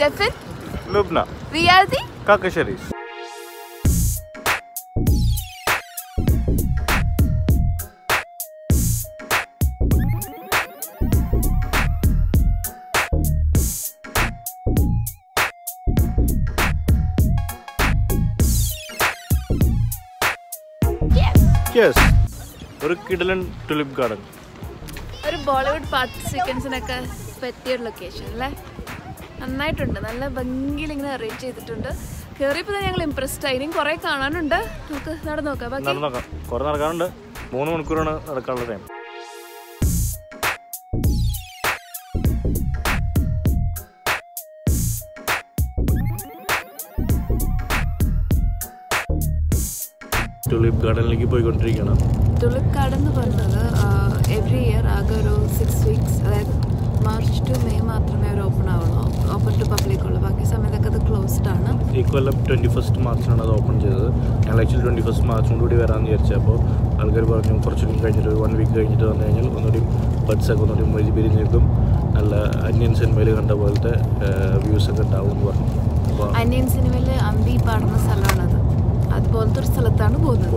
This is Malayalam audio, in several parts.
Jeffin, Lubna, Riyadi, Kakasharis. Yes. ഒരു കിടലൻ ടുലിപ്പ് ഗാർഡൻ. ഒരു ബോളിവുഡ് പാട്ട് സീക്വൻസിനൊക്കെ പറ്റിയ ഒരു ലൊക്കേഷൻ അല്ലേ? നന്നായിട്ടുണ്ട്, നല്ല ഭംഗിയിൽ ഇങ്ങനെ അറേഞ്ച് ചെയ്തിട്ടുണ്ട്. കയറിയപ്പോൾ തന്നെ ഞങ്ങൾ ഇംപ്രസ്ഡ് ആയി. ഇനിയും കുറേ കാണാനുണ്ട്, നമുക്ക് നടന്നു നോക്കാം. നടന്നോക്കാം, കുറെ നടക്കാനുണ്ട്. 3 മണിക്കൂറാണ് നടക്കാനുള്ള ടൈം. ടുലിപ്പ് ഗാർഡനിലേക്ക് പോയിക്കൊണ്ടിരിക്കണം. ടുലിപ്പ് ഗാർഡൻ എന്ന് പറഞ്ഞത് എവറി ഇയർ ആകെ ഒരു 6 weeks, അതായത് മാർച്ച് ടു മെയ് മാത്രമേ അവർ ഓപ്പൺ ആവുള്ളൂ, ഓപ്പൺ ടു പബ്ലിക് ഉള്ളൂ. ബാക്കി സമയത്തൊക്കെ അത് ക്ലോസ്ഡ് ആണ്. ഈ കൊല്ലം 21 മാർച്ചിനാണ് അത് ഓപ്പൺ ചെയ്തത്. ഞങ്ങൾ ആക്ച്വലി 21 മാർച്ചിനോട് കൂടി വരാമെന്ന് വിചാരിച്ചപ്പോൾ ആൾക്കാർ പറഞ്ഞു കുറച്ചുകൂടി കഴിഞ്ഞിട്ട് ഒരു 1 week കഴിഞ്ഞിട്ട് വന്നു കഴിഞ്ഞാൽ ഒന്നുകൂടി ബഡ്സൊക്കെ ഒന്നുകൂടി വിരിഞ്ഞിരിക്കും, നല്ല അന്യൻ സിനിമയിൽ കണ്ട പോലത്തെ വ്യൂസൊക്കെ ഉണ്ടാവും എന്ന് പറഞ്ഞു. അപ്പോൾ അന്യൻ സിനിമയിൽ അമ്പി പാടുന്ന സ്ഥലമാണത്, അതുപോലത്തെ ഒരു സ്ഥലത്താണ് പോകുന്നത്.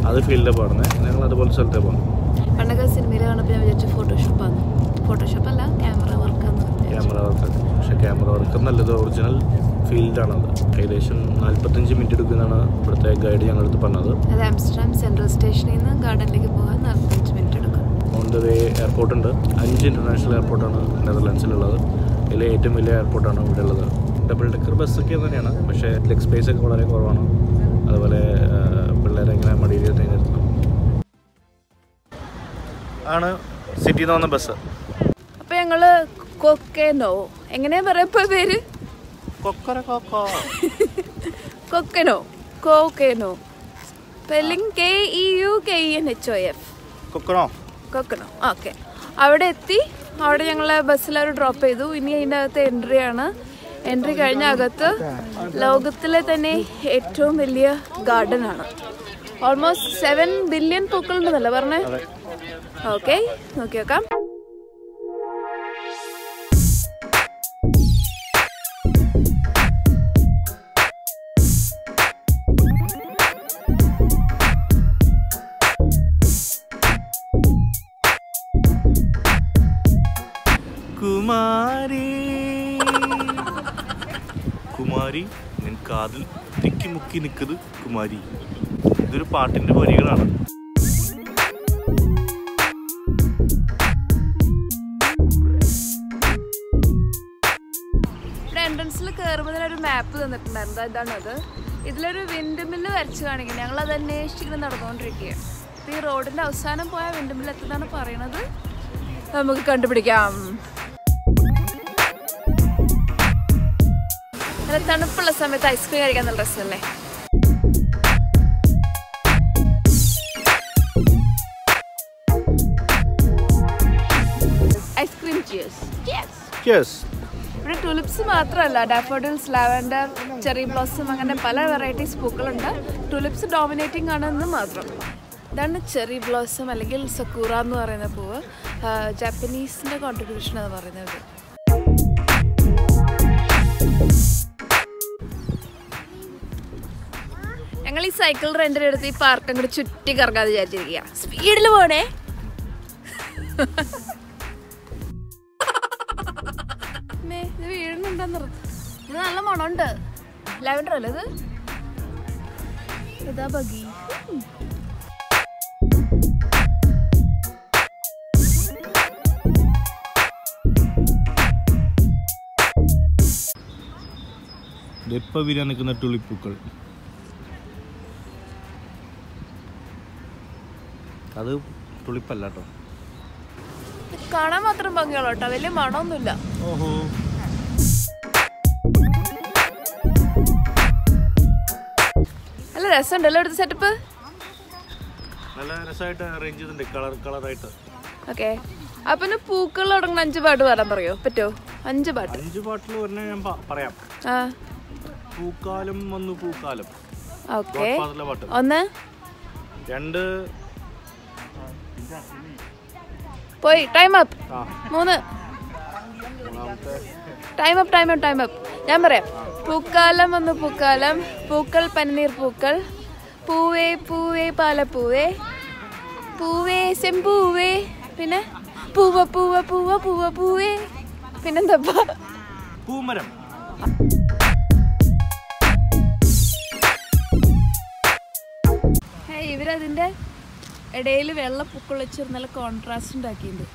അത് ഫീൽഡിൽ പാടുന്നത്. ഞങ്ങൾ അതുപോലെ സ്ഥലത്തേ പോകുന്നു. പണ്ടൊക്കെ സിനിമയിൽ കാണുമ്പോൾ ഞാൻ വിചാരിച്ചു ഫോട്ടോഷോപ്പാണ്. ഫോട്ടോഷോപ്പ് അല്ല, ക്യാമറ വർക്കാണ്. ക്യാമറ വർക്ക്, പക്ഷേ ക്യാമറ വർക്ക് നല്ലത് ഒറിജിനൽ ഫീൽഡാണത്. ഏകദേശം 45 മിനിറ്റ് എടുക്കുന്നതാണ് ഇവിടുത്തെ ഗൈഡ് ഞങ്ങളടുത്ത് പറഞ്ഞത്. അത് ആംസ്റ്റർഡാം സെൻട്രൽ സ്റ്റേഷനിൽ നിന്ന് ഗാർഡനിലേക്ക് പോകാൻ 45 മിനിറ്റ് എടുക്കും. ഓൺ ദ വേ എയർപോർട്ടുണ്ട്. 5 ഇൻ്റർനാഷണൽ എയർപോർട്ടാണ് നെതർലാൻഡ്സിലുള്ളത്. ഇതിൽ ഏറ്റവും വലിയ എയർപോർട്ടാണ് ഇവിടെ ഉള്ളത്. ഡബിൾ ഡെക്കർ ബസ്സൊക്കെ തന്നെയാണ്, പക്ഷേ ലെഗ് സ്പേസ് ഒക്കെ വളരെ കുറവാണ്. അതുപോലെ പിള്ളേരെ ഇങ്ങനെ മടിയിൽ തിരഞ്ഞെടുക്കണം ആണ് സിറ്റിയിൽ നിന്ന് വന്ന ബസ്. അപ്പോൾ ഞങ്ങൾ കൊക്കനോ, എങ്ങനെയാ പറയപ്പോ പേര്? കൊക്കനോ, കോക്കനോ, സ്പെല്ലിംഗ് KEUKENHOF. കൊക്കനോ. ഓക്കെ, അവിടെ എത്തി. അവിടെ ഞങ്ങളെ ബസ്സിലവർ ഡ്രോപ്പ് ചെയ്തു. ഇനി അതിൻ്റെ അകത്ത് എൻട്രി ആണ്. എൻട്രി കഴിഞ്ഞ അകത്ത് ലോകത്തിലെ തന്നെ ഏറ്റവും വലിയ ഗാർഡൻ ആണ്. ഓൾമോസ്റ്റ് 7 ബില്യൺ പൂക്കളുണ്ടെന്നല്ലേ പറഞ്ഞേ? ഓക്കെ, നോക്കി നോക്കാം. കുമാരി നിൻ കാതിൽ തിക്കി മുക്കി നിൽക്കുന്നത് കുമാരി. ഇതൊരു പാട്ടിന്റെ വരികളാണ്. ഇവിടെ എൻട്രൻസിൽ കയറുമ്പോൾ തന്നെ ഒരു മാപ്പ് തന്നിട്ടുണ്ടായിരുന്നു. ഇതാണത്. ഇതിലൊരു വിൻഡ് മില്ല് വരച്ച് കാണിക്കുന്നത്. ഞങ്ങൾ അത് അന്വേഷിച്ചിങ്ങനെ നടന്നുകൊണ്ടിരിക്കുകയാണ്. അപ്പോൾ ഈ റോഡിന്റെ അവസാനം പോയ വിൻഡ് മില്ല് എത്തുന്നതാണ് പറയണത്. നമുക്ക് കണ്ടുപിടിക്കാം. നല്ല തണുപ്പുള്ള സമയത്ത് ഐസ്ക്രീം കഴിക്കാൻ നല്ല രസമല്ലേ? ഐസ്ക്രീം ഇവിടെ ടുലിപ്സ് മാത്രമല്ല, ഡാഫോഡിൽസ്, ലാവൻഡർ, ചെറി ബ്ലോസം, അങ്ങനെ പല വെറൈറ്റീസ് പൂക്കളുണ്ട്. ടുലിപ്സ് ഡോമിനേറ്റിംഗ് ആണെന്ന് മാത്രം. ഇതാണ് ചെറി ബ്ലോസം അല്ലെങ്കിൽ സക്കൂറ എന്ന് പറയുന്ന പൂവ്. ജാപ്പനീസിൻ്റെ കോൺട്രിബ്യൂഷൻ എന്ന് പറയുന്നത്. ഞങ്ങൾ ഈ സൈക്കിൾ റെന്റിനെടുത്ത് ഈ പാർക്ക് അങ്ങോട്ട് ചുറ്റി കറങ്ങാതെ വിചാരിച്ചിരിക്കുക. സ്പീഡിൽ പോണേ. ഇത് വീഴുന്നുണ്ടെന്ന്. ഇത് നല്ല മണമുണ്ട്. ലാവൻഡർ അല്ലേ ഇത്? ഇതാ ബഗി. ഇപ്പം വിരിയാൻ നിൽക്കുന്ന ടുലിപ്പൂക്കൾ. അത് ടുലിപ്പല്ല കേട്ടോ, കാണാൻ മാത്രം ഭംഗിയുള്ളൂ കേട്ടോ, വലിയ മണമൊന്നുമില്ല. ഓഹോ, നല്ല രസമുണ്ടല്ലോ ഇവിടുത്തെ സെറ്റപ്പ്. നല്ല രസമായിട്ട് അറേഞ്ച് ചെയ്തിട്ടുണ്ട്, കളറായിട്ട്. ഓക്കെ, അപ്പൊ പൂക്കൾ തുടങ്ങുന്ന 5 പാട്ട് പാടാൻ പറയോ? പറ്റുമോ? 5 പാട്ട്. 5 പാട്ടിൽ ഒരെണ്ണം ഞാൻ പറയാം. പൂക്കാലം വന്നു പൂക്കാലം. ഓക്കെ, 1 2 പോയി. Time up. 3 മൂന്നാമത്തെ ടൈം അപ്പ്. ഞാൻ പറയാം. പൂക്കാലം വന്നു പൂക്കാലം, പൂക്കൾ പനിനീർ പൂക്കൾ, പൂവേ പൂവേ പാലപ്പൂവേ, പൂവേ സെമ്പൂവേ, പിന്നെ പൂവ പൂവ പൂവ പൂവ പൂവേ, പിന്നെന്താ പൂമരം. ഇവരതിൻ്റെ ഇടയിൽ വെള്ള പൂക്കൾ വെച്ച് നല്ല കോൺട്രാസ്റ്റ് ഉണ്ടാക്കിയിട്ടുണ്ട്.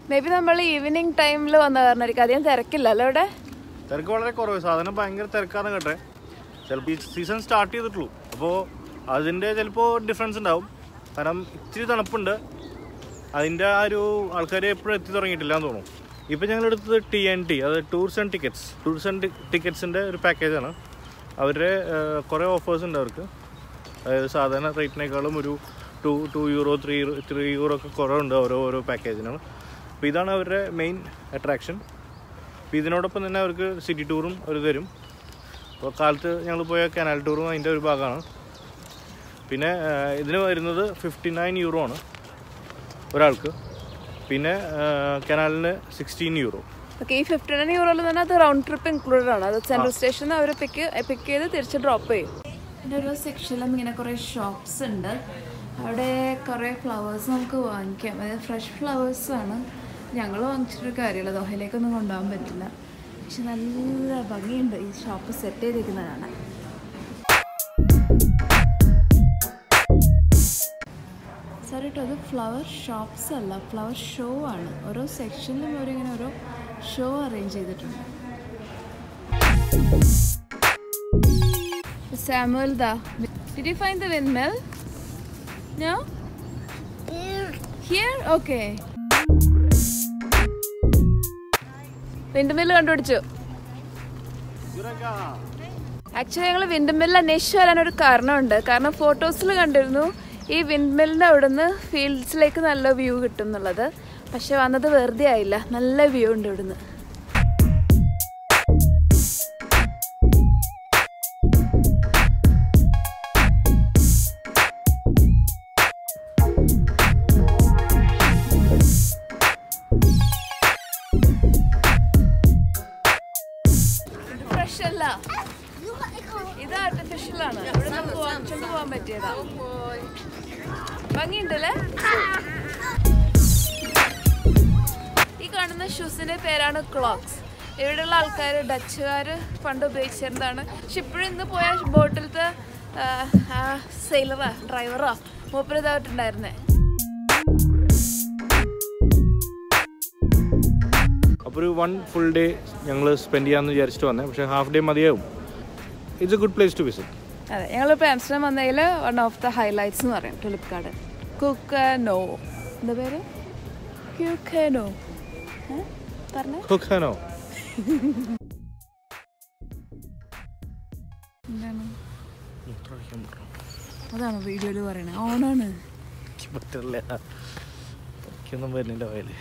മേ ബി നമ്മൾ ഈവനിങ് ടൈമിൽ വന്ന കാരണമായിരിക്കും അധികം തിരക്കില്ലല്ലോ ഇവിടെ. തിരക്ക് വളരെ കുറവ്. സാധനം ഭയങ്കര തിരക്കാന്ന് കേട്ടെ. ചിലപ്പോൾ ഈ സീസൺ സ്റ്റാർട്ട് ചെയ്തിട്ടുള്ളൂ. അപ്പോൾ അതിൻ്റെ ചിലപ്പോൾ ഡിഫറൻസ് ഉണ്ടാവും. കാരണം ഇച്ചിരി തണുപ്പുണ്ട്. അതിൻ്റെ ആ ഒരു ആൾക്കാർ എപ്പോഴും എത്തി തുടങ്ങിയിട്ടില്ല എന്ന് തോന്നുന്നു. ഇപ്പോൾ ഞങ്ങൾ എടുത്തത് TNT, അത് ടൂർസ് ആൻഡ് ടിക്കറ്റ്സിൻ്റെ ഒരു പാക്കേജാണ്. അവരുടെ കുറേ ഓഫേഴ്സ് ഉണ്ട് അവർക്ക്. അതായത് സാധാരണ റേറ്റിനേക്കാളും ഒരു €2, €3 ഒക്കെ കുറവുണ്ട് ഓരോ പാക്കേജിനാണ്. അപ്പോൾ ഇതാണ് അവരുടെ മെയിൻ അട്രാക്ഷൻ. അപ്പോൾ ഇതിനോടൊപ്പം തന്നെ അവർക്ക് സിറ്റി ടൂറും അവർ തരും. അപ്പോൾ കാലത്ത് ഞങ്ങൾ പോയ കനാൽ ടൂറും അതിൻ്റെ ഒരു ഭാഗമാണ്. പിന്നെ ഇതിന് വരുന്നത് €59 ആണ് ഒരാൾക്ക്. പിന്നെ കനാലിന് €16. ഓക്കെ, ഈ €59 തന്നെ അത് റൗണ്ട് ട്രിപ്പ് ഇൻക്ലൂഡഡ് ആണ്. അത് സെൻട്രൽ സ്റ്റേഷനിൽ അവർ പിക്ക് ചെയ്ത് തിരിച്ച് ഡ്രോപ്പ് ചെയ്യും. എൻ്റെ ഒരു സെക്ഷനിലും ഇങ്ങനെ കുറേ ഷോപ്സ് ഉണ്ട്. അവിടെ കുറേ ഫ്ലവേഴ്സ് നമുക്ക് വാങ്ങിക്കാം. അതായത് ഫ്രഷ് ഫ്ലവേഴ്സാണ്. ഞങ്ങൾ വാങ്ങിച്ചിട്ടൊരു കാര്യമില്ല, ദോഹയിലേക്കൊന്നും കൊണ്ടുപോകാൻ പറ്റില്ല. പക്ഷെ നല്ല ഭംഗിയുണ്ട് ഈ ഷോപ്പ് സെറ്റ് ചെയ്തിരിക്കുന്നതാണ്. സോറി കേട്ടോ, അത് ഫ്ലവർ ഷോപ്സ് അല്ല, ഫ്ലവർ ഷോ ആണ്. ഓരോ സെക്ഷനിലും അവരിങ്ങനെ ഓരോ ഷോ അറേഞ്ച് ചെയ്തിട്ടുണ്ട്. Samuel, did you find the windmill? No? Here? Okay. Windmill കണ്ടുപിടിച്ചു. ആക്ച്വലി ഞങ്ങൾ വിൻഡ്മില്ല് അന്വേഷിച്ച് വരാനൊരു കാരണമുണ്ട്. കാരണം ഫോട്ടോസിൽ കണ്ടിരുന്നു ഈ വിൻഡ്മില്ലിൻ്റെ അവിടെ നിന്ന് ഫീൽഡ്സിലേക്ക് നല്ല വ്യൂ കിട്ടും എന്നുള്ളത്. പക്ഷെ വന്നത് വെറുതെ ആയില്ല, നല്ല വ്യൂ ഉണ്ട് ഇവിടുന്ന്. ഇത് ആർട്ടിഫിഷ്യൽ ആണ്. ഇവിടെ നമുക്ക് വാങ്ങിച്ചോണ്ട് പോകാൻ പറ്റിയതാ. ഭംഗിയുണ്ടല്ലേ? ഈ കാണുന്ന ഷൂസിന്റെ പേരാണ് ക്ലോക്സ്. ഇവിടെയുള്ള ആൾക്കാർ ഡച്ചുകാർ പണ്ട് ഉപയോഗിച്ചിരുന്നതാണ്. പക്ഷെ ഇപ്പോഴും ഇന്ന് പോയ ബോട്ടിലത്തെ സെയിലറാ ഡ്രൈവറാ മൂപ്പര് ഇതായിട്ടുണ്ടായിരുന്നേ. അപ്പോൾ ഒരു 1 full day ഞങ്ങൾ സ്പെൻഡ് ചെയ്യാമെന്ന് വിചാരിച്ചിട്ട് വന്നേ. പക്ഷേ ഹാഫ് ഡേ മതിയാവും. It's a good place to visit. അതെ, ഞങ്ങളിപ്പോൾ ആംസ്റ്റർഡാം വന്നതിൽ വൺ ഓഫ് ദ ഹൈലൈറ്റ്സ് എന്ന് പറയും ടുലിപ്പ് ഗാർഡൻ. കുക്കനോ എന്താ പേര്? ക്യൂക്കനോ പറഞ്ഞേ. കുക്കനോ എന്താണ്? അതാണോ വീഡിയോയിൽ പറയണേ? ഓണാണ്. പറ്റില്ല, വരുന്നില്ല വയല്.